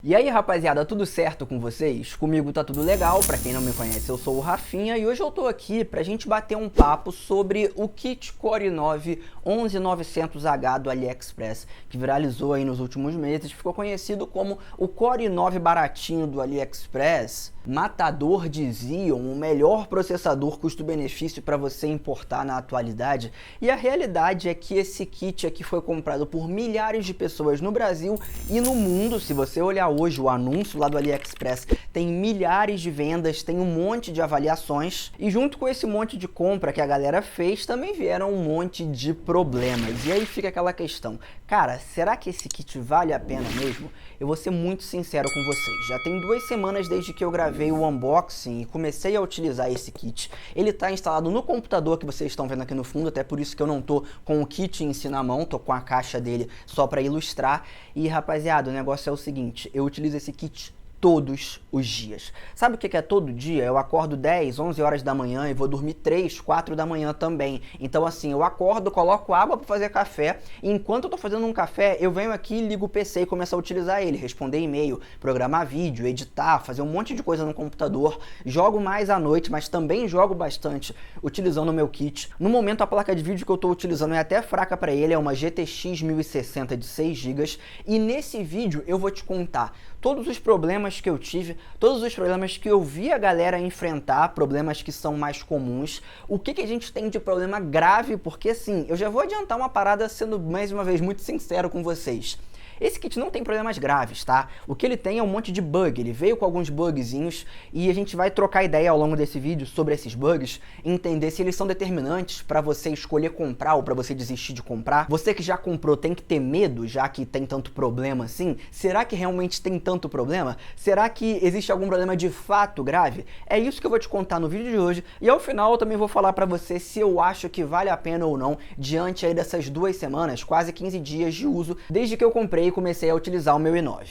E aí, rapaziada, tudo certo com vocês? Comigo tá tudo legal, pra quem não me conhece eu sou o Rafinha e hoje eu tô aqui pra gente bater um papo sobre o kit Core i9 11900H do AliExpress, que viralizou aí nos últimos meses, ficou conhecido como o Core i9 baratinho do AliExpress, matador de Xeon, o melhor processador custo-benefício para você importar na atualidade. E a realidade é que esse kit aqui foi comprado por milhares de pessoas no Brasil e no mundo. Se você olhar hoje o anúncio lá do AliExpress, tem milhares de vendas, tem um monte de avaliações e junto com esse monte de compra que a galera fez, também vieram um monte de problemas. E aí fica aquela questão, cara, será que esse kit vale a pena mesmo? Eu vou ser muito sincero com vocês, já tem 2 semanas desde que eu gravei o unboxing e comecei a utilizar esse kit. Ele está instalado no computador que vocês estão vendo aqui no fundo, até por isso que eu não tô com o kit em si na mão, tô com a caixa dele só para ilustrar. E rapaziada, o negócio é o seguinte, eu utilizo esse kit todos os dias. Sabe o que é todo dia? Eu acordo 10, 11 horas da manhã e vou dormir 3, 4 da manhã também. Então assim, eu acordo, coloco água para fazer café e enquanto eu tô fazendo um café, eu venho aqui, ligo o PC e começo a utilizar ele, responder e-mail, programar vídeo, editar, fazer um monte de coisa no computador. Jogo mais à noite, mas também jogo bastante utilizando o meu kit. No momento a placa de vídeo que eu tô utilizando é até fraca para ele, é uma GTX 1060 de 6 GB e nesse vídeo eu vou te contar todos os problemas que eu tive, todos os problemas que eu vi a galera enfrentar, problemas que são mais comuns, o que a gente tem de problema grave, porque assim, eu já vou adiantar uma parada sendo mais uma vez muito sincero com vocês. Esse kit não tem problemas graves, tá? O que ele tem é um monte de bug, ele veio com alguns bugzinhos e a gente vai trocar ideia ao longo desse vídeo sobre esses bugs, entender se eles são determinantes para você escolher comprar ou para você desistir de comprar. Você que já comprou tem que ter medo, já que tem tanto problema assim? Será que realmente tem tanto problema? Será que existe algum problema de fato grave? É isso que eu vou te contar no vídeo de hoje e ao final eu também vou falar para você se eu acho que vale a pena ou não diante aí dessas 2 semanas, quase 15 dias de uso, desde que eu comprei e comecei a utilizar o meu i9.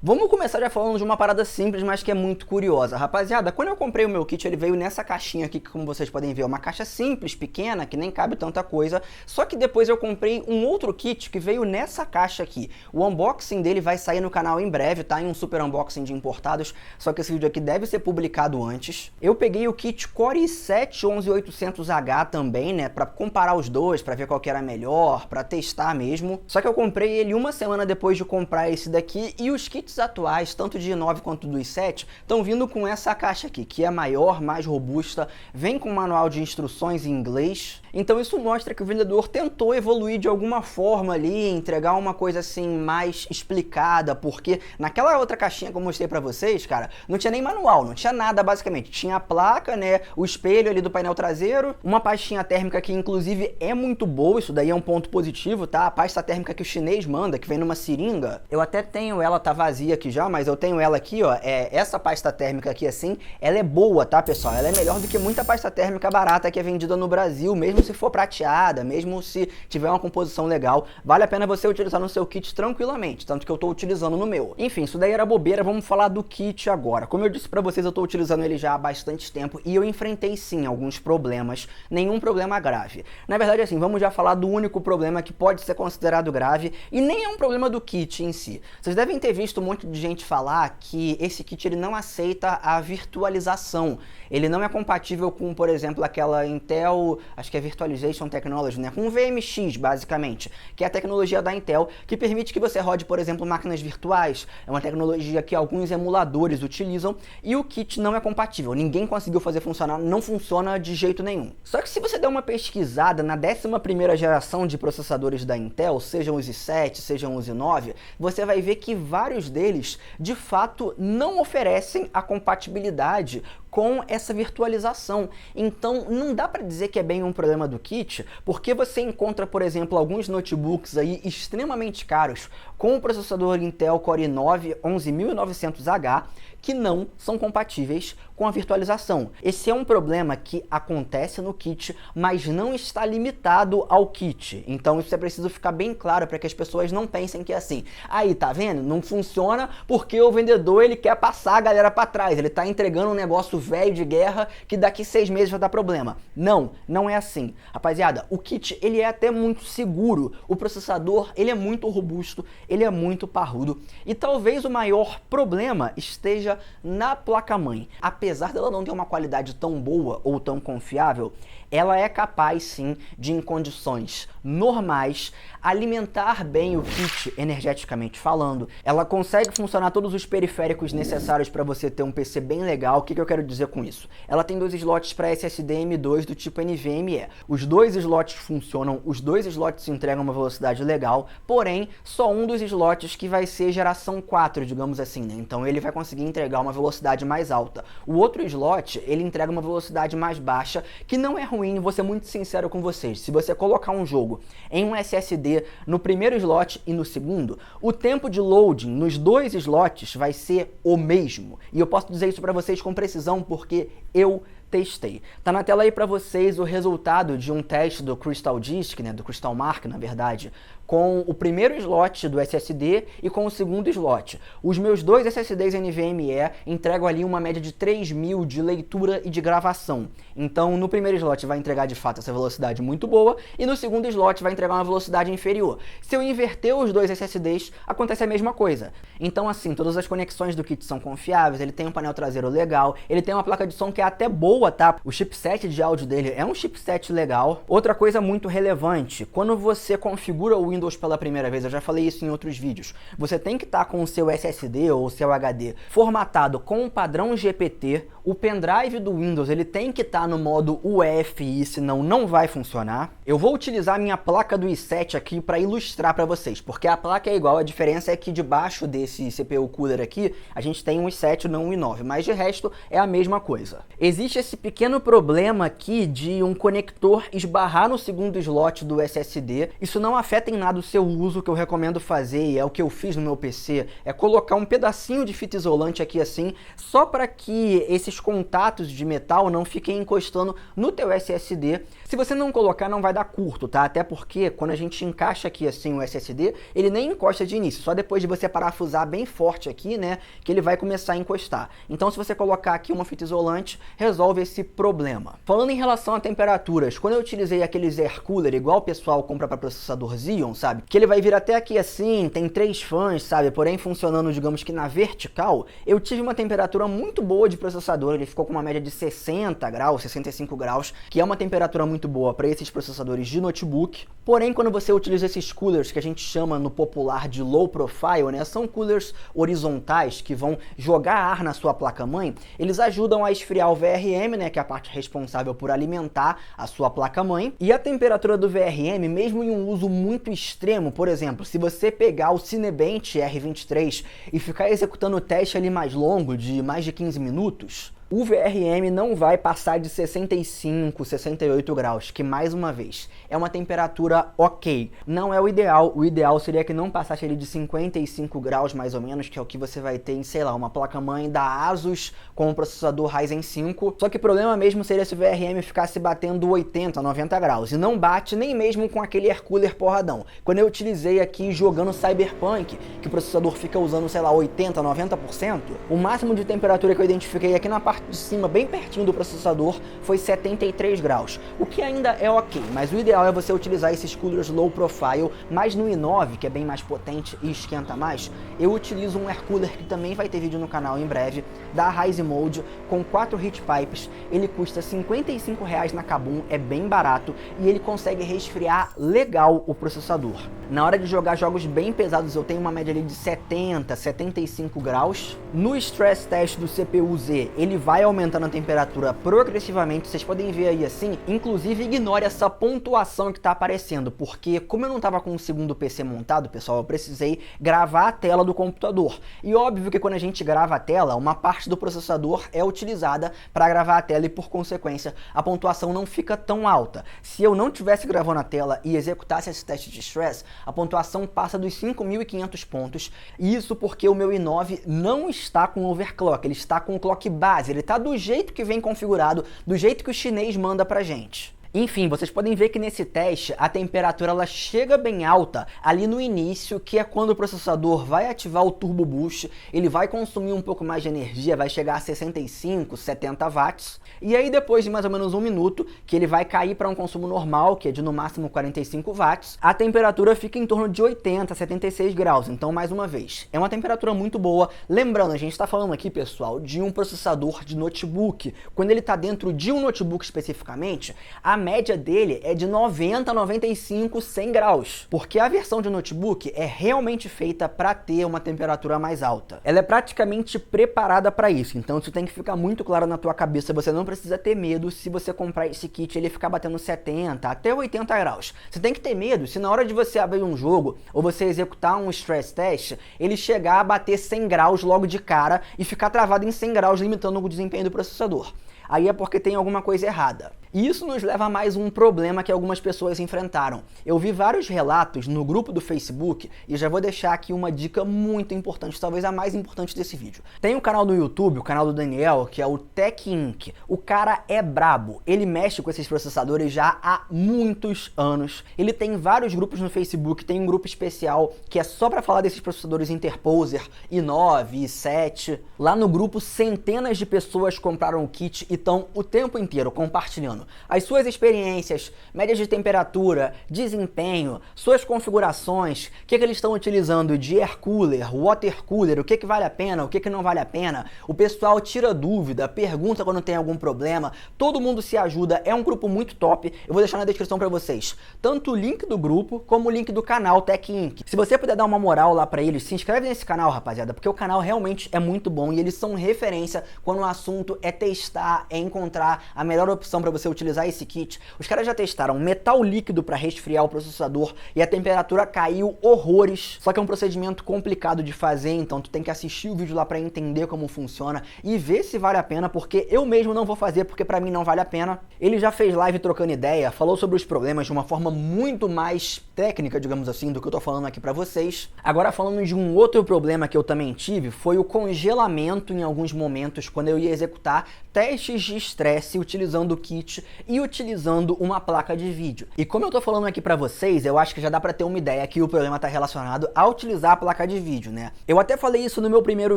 Vamos começar já falando de uma parada simples, mas que é muito curiosa. Rapaziada, quando eu comprei o meu kit, ele veio nessa caixinha aqui, que como vocês podem ver, é uma caixa simples, pequena, que nem cabe tanta coisa. Só que depois eu comprei um outro kit que veio nessa caixa aqui. O unboxing dele vai sair no canal em breve, tá? Em um super unboxing de importados, só que esse vídeo aqui deve ser publicado antes. Eu peguei o kit Core i7 11800H também, né? Pra comparar os dois, pra ver qual que era melhor, pra testar mesmo. Só que eu comprei ele uma semana depois de comprar esse daqui e os kits atuais, tanto de i9 quanto do i7, estão vindo com essa caixa aqui, que é maior, mais robusta, vem com um manual de instruções em inglês. Então isso mostra que o vendedor tentou evoluir de alguma forma ali, entregar uma coisa assim mais explicada, porque naquela outra caixinha que eu mostrei pra vocês, cara, não tinha nem manual, não tinha nada basicamente. Tinha a placa, né, o espelho ali do painel traseiro, uma pastinha térmica que inclusive é muito boa, isso daí é um ponto positivo, tá? A pasta térmica que o chinês manda, que vem numa seringa, eu até tenho ela, tá vazia aqui já, mas eu tenho ela aqui, ó, essa pasta térmica aqui assim, ela é boa, tá, pessoal? Ela é melhor do que muita pasta térmica barata que é vendida no Brasil, mesmo se for prateada, mesmo se tiver uma composição legal, vale a pena você utilizar no seu kit tranquilamente, tanto que eu tô utilizando no meu. Enfim, isso daí era bobeira, vamos falar do kit agora. Como eu disse pra vocês, eu tô utilizando ele já há bastante tempo e eu enfrentei sim alguns problemas, nenhum problema grave. Na verdade, assim, vamos já falar do único problema que pode ser considerado grave e nem é um problema do kit em si. Vocês devem ter visto um monte de gente falar que esse kit ele não aceita a virtualização. Ele não é compatível com, por exemplo, aquela Intel, acho que é Virtualization Technology, né? Com o VMX, basicamente, que é a tecnologia da Intel, que permite que você rode, por exemplo, máquinas virtuais. É uma tecnologia que alguns emuladores utilizam e o kit não é compatível. Ninguém conseguiu fazer funcionar, não funciona de jeito nenhum. Só que se você der uma pesquisada na 11ª geração de processadores da Intel, sejam os i7, sejam os i9, você vai ver que vários deles, de fato, não oferecem a compatibilidade com essa virtualização. Então não dá para dizer que é bem um problema do kit, porque você encontra, por exemplo, alguns notebooks aí extremamente caros com o processador Intel Core i9 11900H que não são compatíveis com a virtualização. Esse é um problema que acontece no kit, mas não está limitado ao kit. Então isso é preciso ficar bem claro para que as pessoas não pensem que é assim. Aí, tá vendo? Não funciona porque o vendedor ele quer passar a galera para trás. Ele está entregando um negócio robusto, velho de guerra, que daqui 6 meses vai dar problema. Não, não é assim. Rapaziada, o kit, ele é até muito seguro. O processador, ele é muito robusto, ele é muito parrudo. E talvez o maior problema esteja na placa-mãe. Apesar dela não ter uma qualidade tão boa ou tão confiável, ela é capaz sim de, em condições normais, alimentar bem o kit energeticamente falando. Ela consegue funcionar todos os periféricos necessários para você ter um PC bem legal. O que eu quero dizer com isso? Ela tem 2 slots para SSD M2 do tipo NVMe. Os 2 slots funcionam, os 2 slots entregam uma velocidade legal, porém, só um dos slots que vai ser geração 4, digamos assim, né? Então ele vai conseguir entregar uma velocidade mais alta. O outro slot, ele entrega uma velocidade mais baixa, que não é ruim, vou ser muito sincero com vocês. Se você colocar um jogo em um SSD no primeiro slot e no segundo, o tempo de loading nos 2 slots vai ser o mesmo. E eu posso dizer isso para vocês com precisão porque eu testei. Tá na tela aí para vocês o resultado de um teste do Crystal Disk, né, do Crystal Mark, na verdade, com o primeiro slot do SSD e com o segundo slot. Os meus 2 SSDs NVMe entregam ali uma média de 3.000 de leitura e de gravação. Então, no primeiro slot vai entregar de fato essa velocidade muito boa e no segundo slot vai entregar uma velocidade inferior. Se eu inverter os 2 SSDs, acontece a mesma coisa. Então, assim, todas as conexões do kit são confiáveis, ele tem um painel traseiro legal, ele tem uma placa de som que é até boa, tá? O chipset de áudio dele é um chipset legal. Outra coisa muito relevante, quando você configura o Windows pela primeira vez, eu já falei isso em outros vídeos, você tem que estar com o seu SSD ou o seu HD formatado com o padrão GPT. O pendrive do Windows, ele tem que estar no modo UEFI, senão não vai funcionar. Eu vou utilizar a minha placa do i7 aqui para ilustrar para vocês, porque a placa é igual, a diferença é que debaixo desse CPU cooler aqui, a gente tem um i7 não um i9, mas de resto é a mesma coisa. Existe esse pequeno problema aqui de um conector esbarrar no segundo slot do SSD. Isso não afeta em nada o seu uso. O que eu recomendo fazer, e é o que eu fiz no meu PC, é colocar um pedacinho de fita isolante aqui assim, só para que esses contatos de metal não fiquem encostando no teu SSD. Se você não colocar, não vai dar curto, tá? Até porque quando a gente encaixa aqui assim o SSD, ele nem encosta de início, só depois de você parafusar bem forte aqui, né, que ele vai começar a encostar. Então, se você colocar aqui uma fita isolante, resolve esse problema. Falando em relação a temperaturas, quando eu utilizei aqueles air cooler, igual o pessoal compra para processador Xeon, sabe? Que ele vai vir até aqui assim, tem 3 fãs, sabe? Porém, funcionando, digamos que na vertical, eu tive uma temperatura muito boa de processador. Ele ficou com uma média de 60 graus, 65 graus, que é uma temperatura muito boa para esses processadores de notebook. Porém, quando você utiliza esses coolers, que a gente chama no popular de low profile, né? São coolers horizontais que vão jogar ar na sua placa-mãe, eles ajudam a esfriar o VRM, né? Que é a parte responsável por alimentar a sua placa-mãe. E a temperatura do VRM, mesmo em um uso muito extremo, por exemplo, se você pegar o Cinebench R23 e ficar executando o teste ali mais longo, de mais de 15 minutos, o VRM não vai passar de 65, 68 graus, que mais uma vez, é uma temperatura ok. Não é o ideal seria que não passasse ali de 55 graus mais ou menos, que é o que você vai ter em, sei lá, uma placa-mãe da Asus com um processador Ryzen 5. Só que o problema mesmo seria se o VRM ficasse batendo 80, 90 graus, e não bate nem mesmo com aquele air cooler porradão. Quando eu utilizei aqui jogando Cyberpunk, que o processador fica usando, sei lá, 80, 90%, o máximo de temperatura que eu identifiquei aqui na parte de cima, bem pertinho do processador, foi 73 graus, o que ainda é ok, mas o ideal é você utilizar esses coolers low profile. Mas no i9, que é bem mais potente e esquenta mais, eu utilizo um air cooler que também vai ter vídeo no canal em breve, da Rise Mode, com 4 heat pipes. Ele custa R$55 na Kabum, é bem barato, e ele consegue resfriar legal o processador. Na hora de jogar jogos bem pesados, eu tenho uma média ali de 70, 75 graus. No stress test do CPU-Z, ele vai aumentando a temperatura progressivamente, vocês podem ver aí assim. Inclusive, ignore essa pontuação que tá aparecendo, porque como eu não tava com o segundo PC montado, pessoal, eu precisei gravar a tela do computador. E óbvio que quando a gente grava a tela, uma parte do processador é utilizada para gravar a tela e, por consequência, a pontuação não fica tão alta. Se eu não tivesse gravando a tela e executasse esse teste de stress, a pontuação passa dos 5.500 pontos, e isso porque o meu i9 não está com overclock, ele está com clock base, ele está do jeito que vem configurado, do jeito que o chinês manda pra gente. Enfim, vocês podem ver que nesse teste a temperatura ela chega bem alta ali no início, que é quando o processador vai ativar o Turbo Boost, ele vai consumir um pouco mais de energia, vai chegar a 65, 70 watts, e aí depois de mais ou menos um minuto, que ele vai cair para um consumo normal, que é de no máximo 45 watts, a temperatura fica em torno de 80, 76 graus, então mais uma vez, é uma temperatura muito boa. Lembrando, a gente está falando aqui, pessoal, de um processador de notebook. Quando ele está dentro de um notebook especificamente, a média dele é de 90, 95, 100 graus, porque a versão de notebook é realmente feita para ter uma temperatura mais alta. Ela é praticamente preparada para isso, então isso tem que ficar muito claro na tua cabeça. Você não precisa ter medo se você comprar esse kit e ele ficar batendo 70 até 80 graus. Você tem que ter medo se na hora de você abrir um jogo ou você executar um stress test, ele chegar a bater 100 graus logo de cara e ficar travado em 100 graus, limitando o desempenho do processador. Aí é porque tem alguma coisa errada. E isso nos leva a mais um problema que algumas pessoas enfrentaram. Eu vi vários relatos no grupo do Facebook e já vou deixar aqui uma dica muito importante, talvez a mais importante desse vídeo. Tem um canal no YouTube, o canal do Daniel, que é o Tech Inc. O cara é brabo, ele mexe com esses processadores já há muitos anos. Ele tem vários grupos no Facebook, tem um grupo especial que é só para falar desses processadores Interposer i9, i7. Lá no grupo, centenas de pessoas compraram o kit e estão o tempo inteiro compartilhando as suas experiências, médias de temperatura, desempenho, suas configurações, o que eles estão utilizando de air cooler, water cooler, o que vale a pena, o que não vale a pena. O pessoal tira dúvida, pergunta quando tem algum problema, todo mundo se ajuda, é um grupo muito top. Eu vou deixar na descrição para vocês tanto o link do grupo como o link do canal Tech Inc. Se você puder dar uma moral lá para eles, se inscreve nesse canal, rapaziada, porque o canal realmente é muito bom e eles são referência quando o assunto é testar, é encontrar a melhor opção para você utilizar esse kit. Os caras já testaram metal líquido para resfriar o processador e a temperatura caiu horrores, só que é um procedimento complicado de fazer, então tu tem que assistir o vídeo lá para entender como funciona e ver se vale a pena, porque eu mesmo não vou fazer, porque para mim não vale a pena. Ele já fez live trocando ideia, falou sobre os problemas de uma forma muito mais técnica, digamos assim, do que eu tô falando aqui para vocês. Agora, falando de um outro problema que eu também tive, foi o congelamento em alguns momentos quando eu ia executar testes de estresse utilizando o kit e utilizando uma placa de vídeo. E como eu tô falando aqui pra vocês, eu acho que já dá pra ter uma ideia que o problema tá relacionado a utilizar a placa de vídeo, né? Eu até falei isso no meu primeiro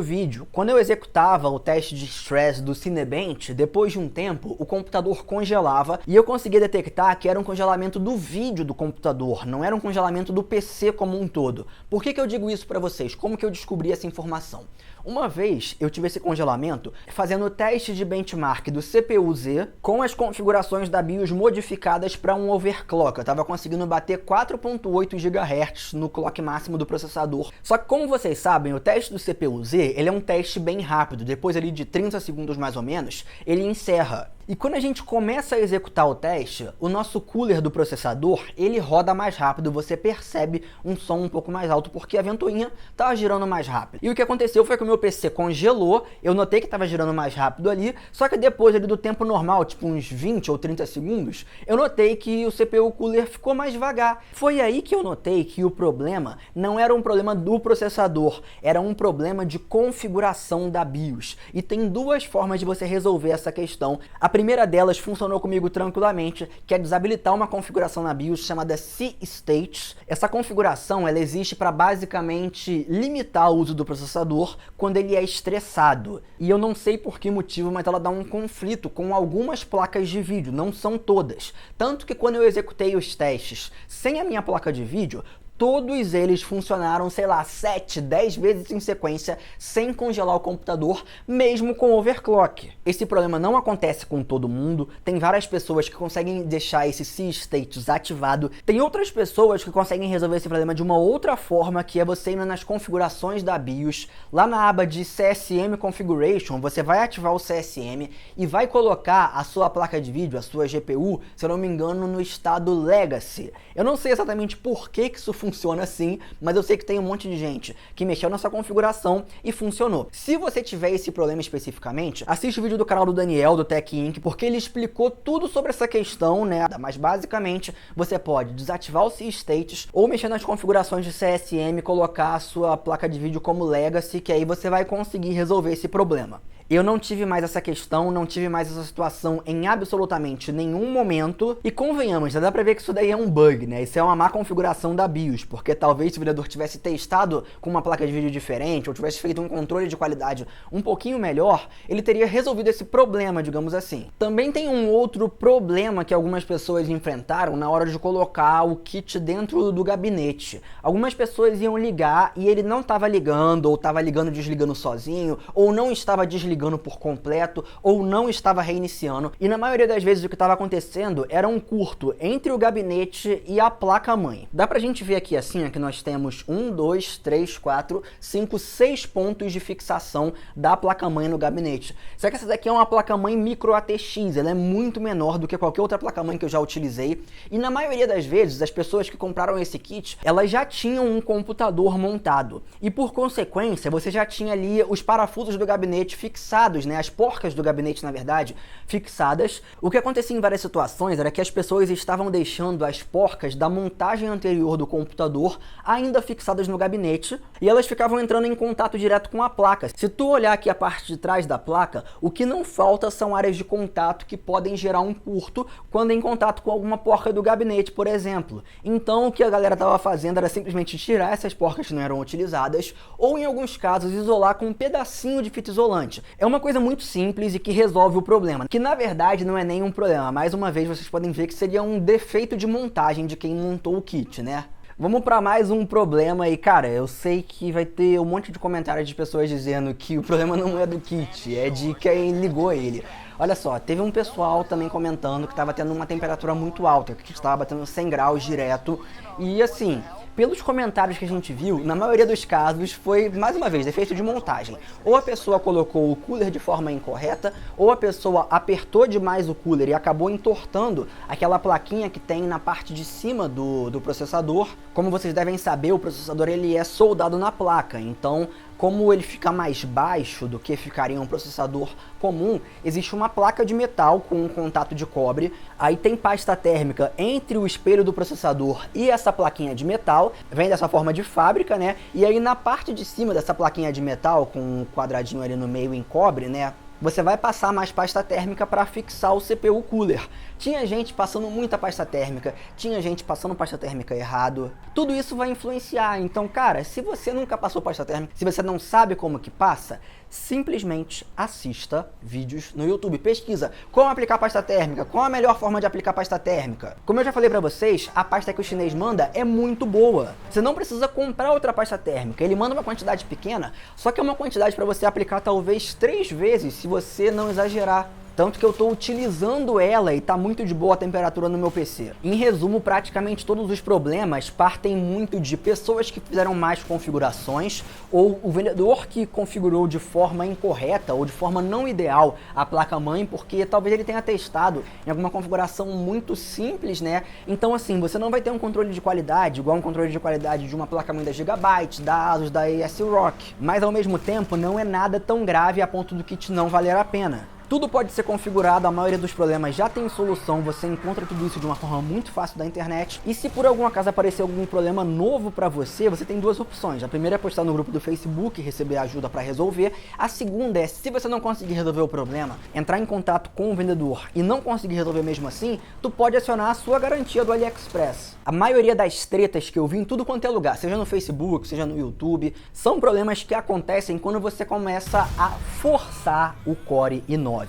vídeo. Quando eu executava o teste de stress do Cinebench, depois de um tempo, o computador congelava e eu conseguia detectar que era um congelamento do vídeo do computador, não era um congelamento do PC como um todo. Por que eu digo isso pra vocês? Como que eu descobri essa informação? Uma vez eu tive esse congelamento fazendo o teste de benchmark do CPU-Z com as configurações da BIOS modificadas para um overclock. Eu estava conseguindo bater 4.8 GHz no clock máximo do processador. Só que, como vocês sabem, o teste do CPU-Z ele é um teste bem rápido. Depois ali de 30 segundos mais ou menos, ele encerra. E quando a gente começa a executar o teste, o nosso cooler do processador, ele roda mais rápido, você percebe um som um pouco mais alto, porque a ventoinha estava girando mais rápido. E o que aconteceu foi que o meu PC congelou, eu notei que estava girando mais rápido ali, só que depois ali do tempo normal, tipo uns 20 ou 30 segundos, eu notei que o CPU cooler ficou mais devagar. Foi aí que eu notei que o problema não era um problema do processador, era um problema de configuração da BIOS. E tem duas formas de você resolver essa questão. A primeira delas funcionou comigo tranquilamente, que é desabilitar uma configuração na BIOS chamada C-States. Essa configuração ela existe para basicamente limitar o uso do processador quando ele é estressado. E eu não sei por que motivo, mas ela dá um conflito com algumas placas de vídeo, não são todas. Tanto que quando eu executei os testes sem a minha placa de vídeo, todos eles funcionaram, sei lá, 7, 10 vezes em sequência, sem congelar o computador, mesmo com overclock. Esse problema não acontece com todo mundo, tem várias pessoas que conseguem deixar esse C-Status ativado, tem outras pessoas que conseguem resolver esse problema de uma outra forma, que é você indo nas configurações da BIOS, lá na aba de CSM Configuration, você vai ativar o CSM e vai colocar a sua placa de vídeo, a sua GPU, se eu não me engano, no estado Legacy. Eu não sei exatamente por que isso funciona assim, mas eu sei que tem um monte de gente que mexeu nessa configuração e funcionou. Se você tiver esse problema especificamente, assiste o vídeo do canal do Daniel, do Tech Inc, porque ele explicou tudo sobre essa questão, né? Mas basicamente, você pode desativar o C-States ou mexer nas configurações de CSM e colocar a sua placa de vídeo como Legacy, que aí você vai conseguir resolver esse problema. Eu não tive mais essa questão, não tive mais essa situação em absolutamente nenhum momento. E convenhamos, já dá pra ver que isso daí é um bug, né? Isso é uma má configuração da BIOS, porque talvez se o vendedor tivesse testado com uma placa de vídeo diferente, ou tivesse feito um controle de qualidade um pouquinho melhor, ele teria resolvido esse problema, digamos assim. Também tem um outro problema que algumas pessoas enfrentaram na hora de colocar o kit dentro do gabinete. Algumas pessoas iam ligar e ele não estava ligando, ou estava ligando e desligando sozinho, ou não estava desligando por completo, ou não estava reiniciando, e na maioria das vezes o que estava acontecendo era um curto entre o gabinete e a placa-mãe. Dá pra gente ver aqui assim, que nós temos 1, 2, 3, 4, 5, 6 pontos de fixação da placa-mãe no gabinete. Só que essa daqui é uma placa-mãe micro ATX, ela é muito menor do que qualquer outra placa-mãe que eu já utilizei, e na maioria das vezes as pessoas que compraram esse kit, elas já tinham um computador montado, e por consequência você já tinha ali os parafusos do gabinete fixados, né, as porcas do gabinete, na verdade, fixadas. O que acontecia em várias situações era que as pessoas estavam deixando as porcas da montagem anterior do computador ainda fixadas no gabinete, e elas ficavam entrando em contato direto com a placa. Se tu olhar aqui a parte de trás da placa, o que não falta são áreas de contato que podem gerar um curto quando em contato com alguma porca do gabinete, por exemplo. Então o que a galera estava fazendo era simplesmente tirar essas porcas que não eram utilizadas, ou em alguns casos isolar com um pedacinho de fita isolante. É uma coisa muito simples e que resolve o problema, que na verdade não é nenhum problema. Mais uma vez vocês podem ver que seria um defeito de montagem de quem montou o kit, né? Vamos para mais um problema e, cara, eu sei que vai ter um monte de comentários de pessoas dizendo que o problema não é do kit, é de quem ligou ele. Olha só, teve um pessoal também comentando que estava tendo uma temperatura muito alta, que estava batendo 100 graus direto, e assim, pelos comentários que a gente viu, na maioria dos casos foi, mais uma vez, defeito de montagem. Ou a pessoa colocou o cooler de forma incorreta, ou a pessoa apertou demais o cooler e acabou entortando aquela plaquinha que tem na parte de cima do processador. Como vocês devem saber, o processador ele é soldado na placa, então como ele fica mais baixo do que ficaria um processador comum, existe uma placa de metal com um contato de cobre, aí tem pasta térmica entre o espelho do processador e essa plaquinha de metal, vem dessa forma de fábrica, né? E aí na parte de cima dessa plaquinha de metal, com um quadradinho ali no meio em cobre, né? Você vai passar mais pasta térmica para fixar o CPU cooler. Tinha gente passando muita pasta térmica, tinha gente passando pasta térmica errado. Tudo isso vai influenciar. Então, cara, se você nunca passou pasta térmica, se você não sabe como que passa, simplesmente assista vídeos no YouTube. Pesquisa como aplicar pasta térmica, qual a melhor forma de aplicar pasta térmica. Como eu já falei pra vocês, a pasta que o chinês manda é muito boa. Você não precisa comprar outra pasta térmica. Ele manda uma quantidade pequena, só que é uma quantidade para você aplicar talvez 3 vezes, se você não exagerar. Tanto que eu estou utilizando ela e está muito de boa a temperatura no meu PC. Em resumo, praticamente todos os problemas partem muito de pessoas que fizeram mais configurações ou o vendedor que configurou de forma incorreta ou de forma não ideal a placa-mãe, porque talvez ele tenha testado em alguma configuração muito simples, né? Então assim, você não vai ter um controle de qualidade igual um controle de qualidade de uma placa-mãe da Gigabyte, da Asus, da ASRock. Mas ao mesmo tempo não é nada tão grave a ponto do kit não valer a pena. Tudo pode ser configurado, a maioria dos problemas já tem solução, você encontra tudo isso de uma forma muito fácil da internet. E se por algum acaso aparecer algum problema novo pra você, você tem 2 opções. A primeira é postar no grupo do Facebook e receber ajuda pra resolver. A segunda é, se você não conseguir resolver o problema, entrar em contato com o vendedor e não conseguir resolver mesmo assim, tu pode acionar a sua garantia do AliExpress. A maioria das tretas que eu vi em tudo quanto é lugar, seja no Facebook, seja no YouTube, são problemas que acontecem quando você começa a forçar o Core i9.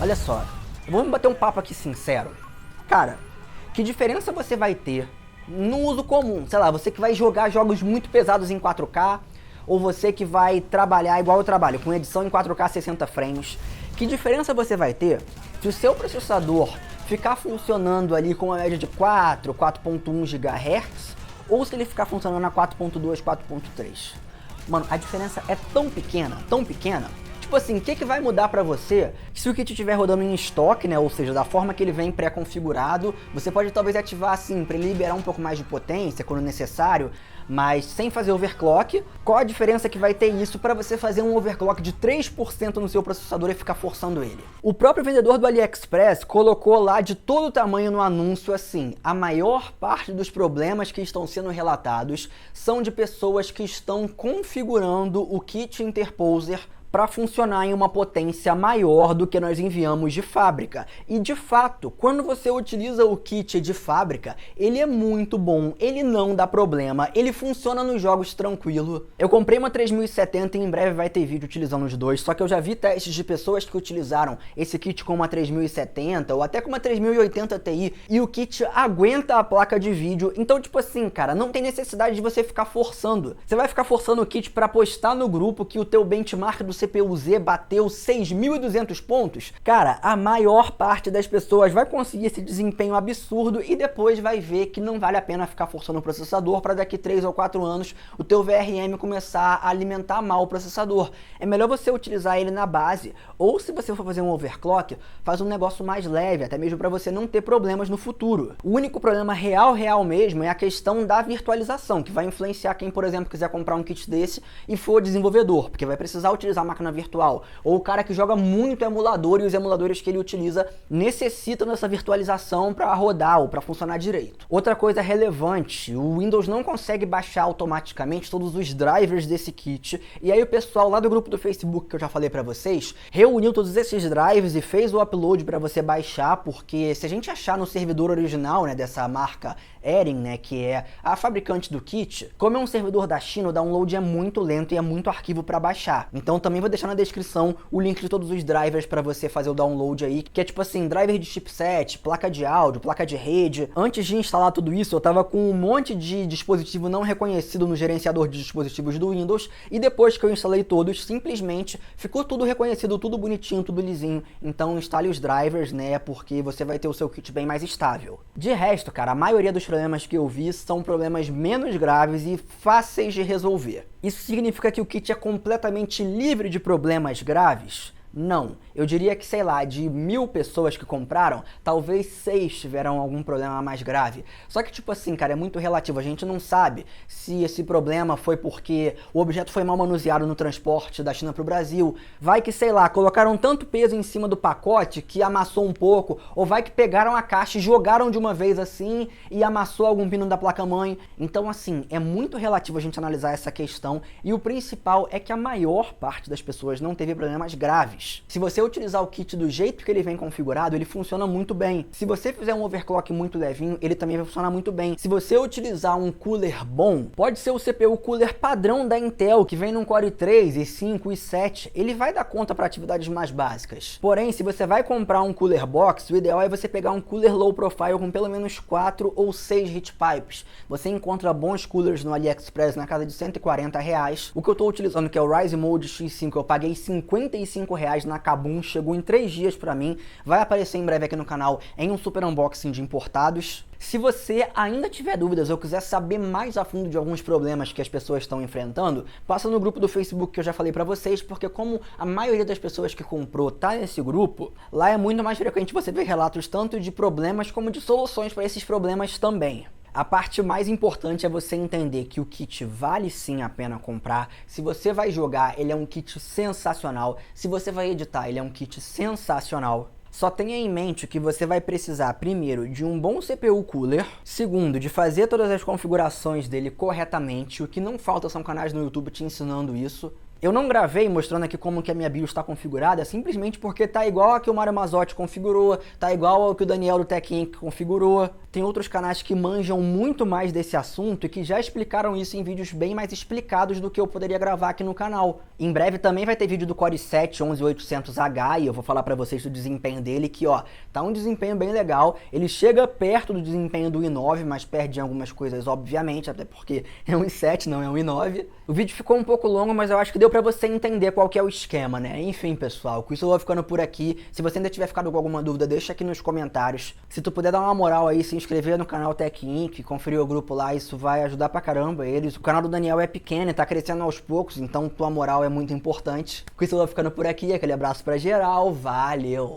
Olha só, vamos bater um papo aqui sincero. Cara, que diferença você vai ter no uso comum? Sei lá, você que vai jogar jogos muito pesados em 4K, ou você que vai trabalhar igual eu trabalho, com edição em 4K 60 frames. Que diferença você vai ter se o seu processador ficar funcionando ali com uma média de 4, 4.1 GHz, ou se ele ficar funcionando a 4.2, 4.3? Mano, a diferença é tão pequena, Tipo assim, o que vai mudar pra você se o kit estiver rodando em estoque, né? Ou seja, da forma que ele vem pré-configurado, você pode talvez ativar assim para ele liberar um pouco mais de potência quando necessário, mas sem fazer overclock. Qual a diferença que vai ter isso para você fazer um overclock de 3% no seu processador e ficar forçando ele? O próprio vendedor do AliExpress colocou lá de todo tamanho no anúncio assim: a maior parte dos problemas que estão sendo relatados são de pessoas que estão configurando o kit interposer para funcionar em uma potência maior do que nós enviamos de fábrica. E de fato, quando você utiliza o kit de fábrica, ele é muito bom, ele não dá problema, ele funciona nos jogos tranquilo. Eu comprei uma 3070 e em breve vai ter vídeo utilizando os dois, só que eu já vi testes de pessoas que utilizaram esse kit com uma 3070 ou até com uma 3080 Ti e o kit aguenta a placa de vídeo. Então, tipo assim, cara, não tem necessidade de você ficar forçando. Você vai ficar forçando o kit para postar no grupo que o teu benchmark do CPU-Z bateu 6.200 pontos? Cara, a maior parte das pessoas vai conseguir esse desempenho absurdo e depois vai ver que não vale a pena ficar forçando o processador para daqui 3 ou 4 anos o teu VRM começar a alimentar mal o processador. É melhor você utilizar ele na base, ou se você for fazer um overclock, faz um negócio mais leve, até mesmo para você não ter problemas no futuro. O único problema real mesmo é a questão da virtualização, que vai influenciar quem, por exemplo, quiser comprar um kit desse e for desenvolvedor, porque vai precisar utilizar máquina virtual, ou o cara que joga muito emulador e os emuladores que ele utiliza necessitam dessa virtualização para rodar ou para funcionar direito. Outra coisa relevante, o Windows não consegue baixar automaticamente todos os drivers desse kit, e aí o pessoal lá do grupo do Facebook que eu já falei para vocês, reuniu todos esses drivers e fez o upload para você baixar, porque se a gente achar no servidor original, né, dessa marca Ering, né, que é a fabricante do kit, como é um servidor da China, o download é muito lento e é muito arquivo para baixar. Então também vou deixar na descrição o link de todos os drivers para você fazer o download aí, que é tipo assim, driver de chipset, placa de áudio, placa de rede. Antes de instalar tudo isso, eu tava com um monte de dispositivo não reconhecido no gerenciador de dispositivos do Windows, e depois que eu instalei todos, simplesmente ficou tudo reconhecido, tudo bonitinho, tudo lisinho. Então instale os drivers, né, porque você vai ter o seu kit bem mais estável. De resto, cara, a maioria dos problemas que eu vi são problemas menos graves e fáceis de resolver. Isso significa que o kit é completamente livre de problemas graves? Não. Eu diria que, sei lá, de 1000 pessoas que compraram, talvez 6 tiveram algum problema mais grave. Só que, tipo assim, cara, é muito relativo. A gente não sabe se esse problema foi porque o objeto foi mal manuseado no transporte da China para o Brasil. Vai que, sei lá, colocaram tanto peso em cima do pacote que amassou um pouco. Ou vai que pegaram a caixa e jogaram de uma vez assim e amassou algum pino da placa-mãe. Então, assim, é muito relativo a gente analisar essa questão. E o principal é que a maior parte das pessoas não teve problemas graves. Se você utilizar o kit do jeito que ele vem configurado, ele funciona muito bem. Se você fizer um overclock muito levinho, ele também vai funcionar muito bem. Se você utilizar um cooler bom, pode ser o CPU cooler padrão da Intel, que vem num Core i3, i5, i7, ele vai dar conta para atividades mais básicas. Porém, se você vai comprar um cooler box, o ideal é você pegar um cooler low profile com pelo menos 4 ou 6 heat pipes. Você encontra bons coolers no AliExpress na casa de R$140. O que eu estou utilizando, que é o Rise Mode X5, eu paguei R$55 na Kabum, chegou em 3 dias pra mim, vai aparecer em breve aqui no canal em um super unboxing de importados. Se você ainda tiver dúvidas ou quiser saber mais a fundo de alguns problemas que as pessoas estão enfrentando, passa no grupo do Facebook que eu já falei pra vocês, porque como a maioria das pessoas que comprou tá nesse grupo, lá é muito mais frequente você ver relatos tanto de problemas como de soluções para esses problemas também. A parte mais importante é você entender que o kit vale sim a pena comprar. Se você vai jogar, ele é um kit sensacional. Se você vai editar, ele é um kit sensacional. Só tenha em mente que você vai precisar, primeiro, de um bom CPU cooler, segundo, de fazer todas as configurações dele corretamente. O que não falta são canais no YouTube te ensinando isso. Eu não gravei mostrando aqui como que a minha BIOS está configurada, simplesmente porque tá igual a que o Mário Mazotti configurou, tá igual ao que o Daniel do Tech Inc configurou. Tem outros canais que manjam muito mais desse assunto e que já explicaram isso em vídeos bem mais explicados do que eu poderia gravar aqui no canal. Em breve também vai ter vídeo do Core i7 11800H e eu vou falar pra vocês do desempenho dele, que ó, tá um desempenho bem legal. Ele chega perto do desempenho do i9, mas perde em algumas coisas obviamente, até porque é um i7, não é um i9. O vídeo ficou um pouco longo, mas eu acho que deu deu pra você entender qual que é o esquema, né? Enfim, pessoal, com isso eu vou ficando por aqui. Se você ainda tiver ficado com alguma dúvida, deixa aqui nos comentários. Se tu puder dar uma moral aí, se inscrever no canal Tech Inc, conferir o grupo lá, isso vai ajudar pra caramba eles. O canal do Daniel é pequeno e tá crescendo aos poucos, então tua moral é muito importante. Com isso eu vou ficando por aqui, aquele abraço pra geral, valeu!